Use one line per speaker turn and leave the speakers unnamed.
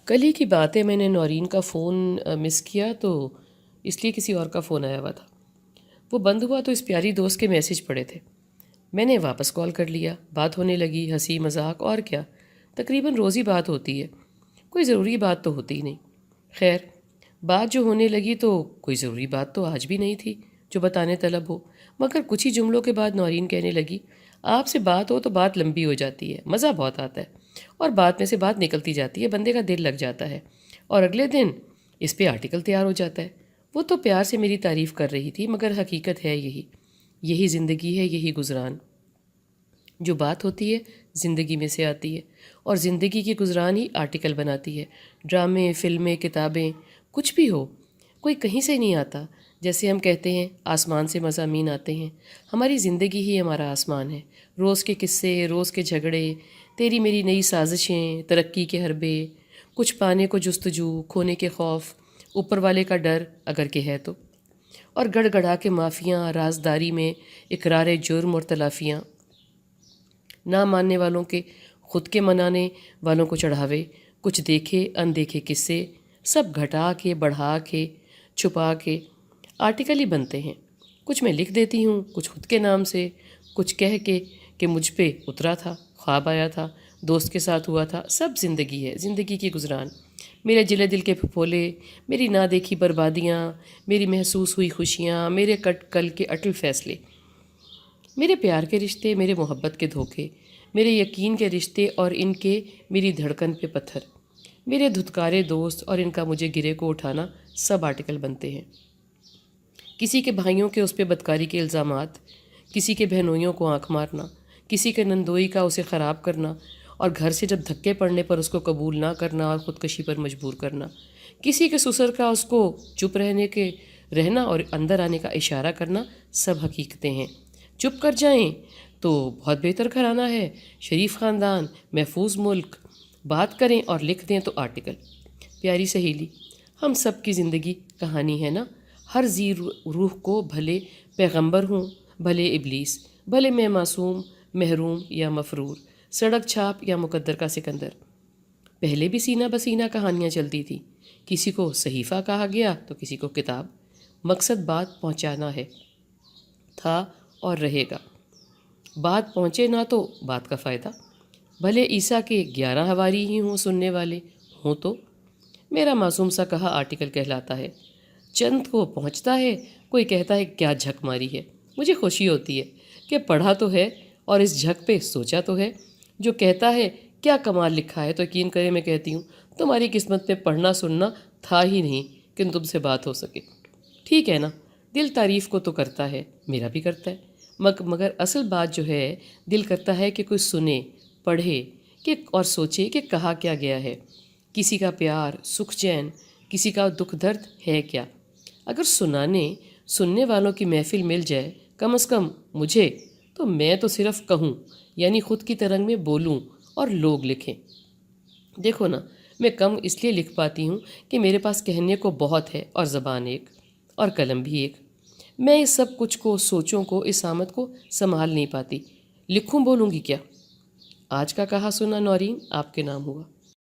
کل ہی کی بات ہے، میں نے نورین کا فون مس کیا تو اس لیے کسی اور کا فون آیا ہوا تھا۔ وہ بند ہوا تو اس پیاری دوست کے میسج پڑے تھے۔ میں نے واپس کال کر لیا، بات ہونے لگی، ہنسی مذاق اور کیا، تقریباً روز ہی بات ہوتی ہے، کوئی ضروری بات تو ہوتی ہی نہیں۔ خیر، بات جو ہونے لگی تو کوئی ضروری بات تو آج بھی نہیں تھی جو بتانے طلب ہو، مگر کچھ ہی جملوں کے بعد نورین کہنے لگی، آپ سے بات ہو تو بات لمبی ہو جاتی ہے، مزہ بہت آتا ہے، اور بات میں سے بات نکلتی جاتی ہے، بندے کا دل لگ جاتا ہے، اور اگلے دن اس پہ آرٹیکل تیار ہو جاتا ہے۔ وہ تو پیار سے میری تعریف کر رہی تھی، مگر حقیقت ہے یہی زندگی ہے، یہی گزران۔ جو بات ہوتی ہے زندگی میں سے آتی ہے، اور زندگی کی گزران ہی آرٹیکل بناتی ہے۔ ڈرامے، فلمیں، کتابیں، کچھ بھی ہو، کوئی کہیں سے نہیں آتا۔ جیسے ہم کہتے ہیں آسمان سے مضامین آتے ہیں، ہماری زندگی ہی ہمارا آسمان ہے۔ روز کے قصے، روز کے جھگڑے، تیری میری نئی سازشیں، ترقی کے حربے، کچھ پانے کو جستجو، کھونے کے خوف، اوپر والے کا ڈر اگر کہ ہے تو، اور گڑ گڑا کے معافیاں، رازداری میں اقرار جرم اور تلافیاں، نہ ماننے والوں کے، خود کے منانے والوں کو چڑھاوے، کچھ دیکھے اندیکھے قصے، سب گھٹا کے بڑھا کے چھپا کے آرٹیکل ہی بنتے ہیں۔ کچھ میں لکھ دیتی ہوں، کچھ خود کے نام سے، کچھ کہہ کے کہ مجھ پہ اترا تھا، خواب آیا تھا، دوست کے ساتھ ہوا تھا، سب زندگی ہے، زندگی کی گزران۔ میرے جلے دل کے پھپھولے، میری نہ دیکھی بربادیاں، میری محسوس ہوئی خوشیاں، میرے کل کے اٹل فیصلے، میرے پیار کے رشتے، میرے محبت کے دھوکے، میرے یقین کے رشتے اور ان کے میری دھڑکن پہ پتھر، میرے دھتکارے دوست اور ان کا مجھے گرے کو اٹھانا، سب آرٹیکل بنتے ہیں۔ کسی کے بھائیوں کے اس پہ بدکاری کے الزامات، کسی کے بہنوئیوں کو آنکھ مارنا، کسی کے نندوئی کا اسے خراب کرنا اور گھر سے جب دھکے پڑنے پر اس کو قبول نہ کرنا اور خودکشی پر مجبور کرنا، کسی کے سسر کا اس کو چپ رہنا اور اندر آنے کا اشارہ کرنا، سب حقیقتیں ہیں۔ چپ کر جائیں تو بہت بہتر گھرانہ ہے، شریف خاندان، محفوظ ملک، بات کریں اور لکھ دیں تو آرٹیکل۔ پیاری سہیلی، ہم سب کی زندگی کہانی ہے نا۔ ہر ذی روح کو، بھلے پیغمبر ہوں، بھلے ابلیس، بھلے میں معصوم، محروم یا مفرور، سڑک چھاپ یا مقدر کا سکندر، پہلے بھی سینہ بسینہ کہانیاں چلتی تھی، کسی کو صحیفہ کہا گیا تو کسی کو کتاب۔ مقصد بات پہنچانا ہے، تھا اور رہے گا۔ بات پہنچے نہ تو بات کا فائدہ، بھلے عیسیٰ کے 11 حواری ہی ہوں سننے والے ہوں تو۔ میرا معصوم سا کہا آرٹیکل کہلاتا ہے، چند کو پہنچتا ہے، کوئی کہتا ہے کیا جھک ماری ہے، مجھے خوشی ہوتی ہے کہ پڑھا تو ہے اور اس جھک پہ سوچا تو ہے۔ جو کہتا ہے کیا کمال لکھا ہے تو یقین کرے میں کہتی ہوں تمہاری قسمت میں پڑھنا سننا تھا ہی نہیں کہ تم سے بات ہو سکے۔ ٹھیک ہے نا، دل تعریف کو تو کرتا ہے، میرا بھی کرتا ہے، مگر اصل بات جو ہے، دل کرتا ہے کہ کوئی سنے، پڑھے کہ اور سوچے کہ کہا کیا گیا ہے، کسی کا پیار، سکھ چین، کسی کا دکھ درد ہے کیا۔ اگر سننے والوں کی محفل مل جائے، کم از کم مجھے، تو میں تو صرف کہوں، یعنی خود کی ترنگ میں بولوں اور لوگ لکھیں۔ دیکھو نا، میں کم اس لیے لکھ پاتی ہوں کہ میرے پاس کہنے کو بہت ہے، اور زبان ایک، اور قلم بھی ایک۔ میں اس سب کچھ کو، سوچوں کو، اس آمد کو سنبھال نہیں پاتی، لکھوں بولوں گی کیا۔ آج کا کہا سنا نورین آپ کے نام ہوا۔